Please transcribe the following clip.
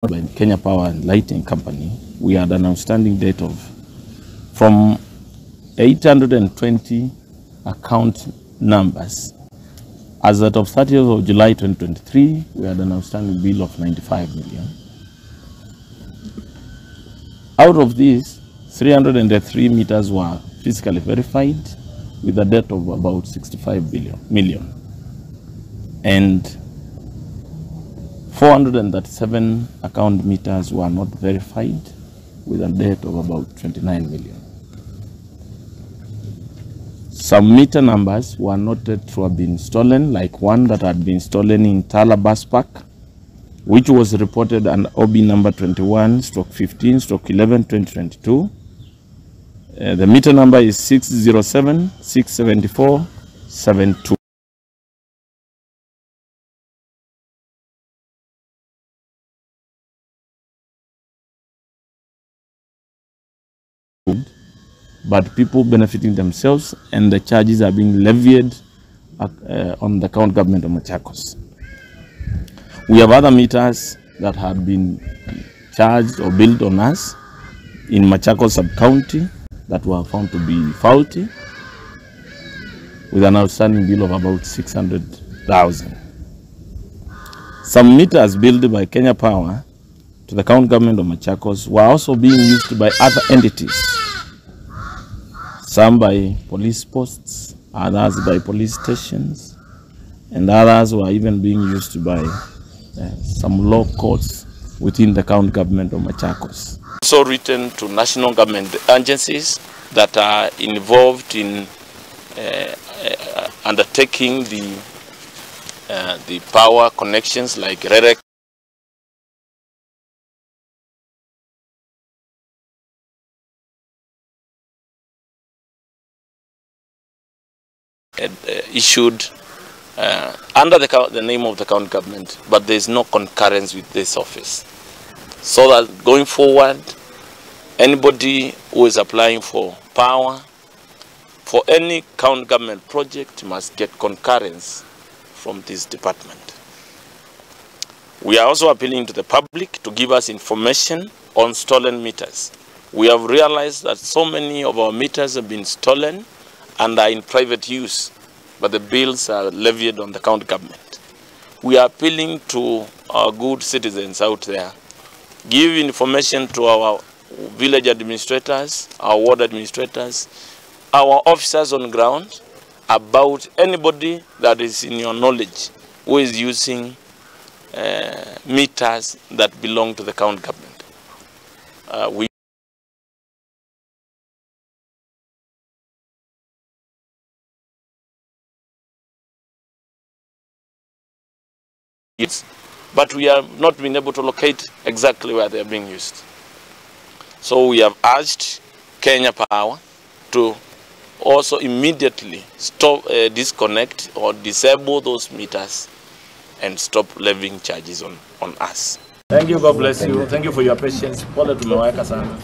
by Kenya Power and Lighting Company, we had an outstanding debt of from 820 account numbers. As of 30th of July 2023, we had an outstanding bill of 95 million. Out of these, 303 meters were physically verified with a debt of about 65 million. And 437 account meters were not verified with a debt of about 29 million. Some meter numbers were noted to have been stolen, like one that had been stolen in Tala Bus Park, which was reported an OB number 21/15/11/2022. The meter number is 607-674-72. But people benefiting themselves, and the charges are being levied on the county government of Machakos. We have other meters that had been charged or billed on us in Machakos sub-county that were found to be faulty, with an outstanding bill of about 600,000. Some meters billed by Kenya Power to the county government of Machakos were also being used by other entities. Some by police posts, others by police stations, and others were even being used by some law courts within the county government of Machakos. Also written to national government agencies that are involved in undertaking the power connections like REREC, issued under the name of the county government, but there is no concurrence with this office. So that going forward, anybody who is applying for power for any county government project must get concurrence from this department. We are also appealing to the public to give us information on stolen meters. We have realized that so many of our meters have been stolen and are in private use, but the bills are levied on the county government. We are appealing to our good citizens out there. Give information to our village administrators, our ward administrators, our officers on ground about anybody that is in your knowledge who is using meters that belong to the county government. But we have not been able to locate exactly where they are being used. So we have urged Kenya Power to also immediately stop, disconnect or disable those meters and stop levying charges on us. Thank you, God bless you. Thank you for your patience. Pole tumeweka sana.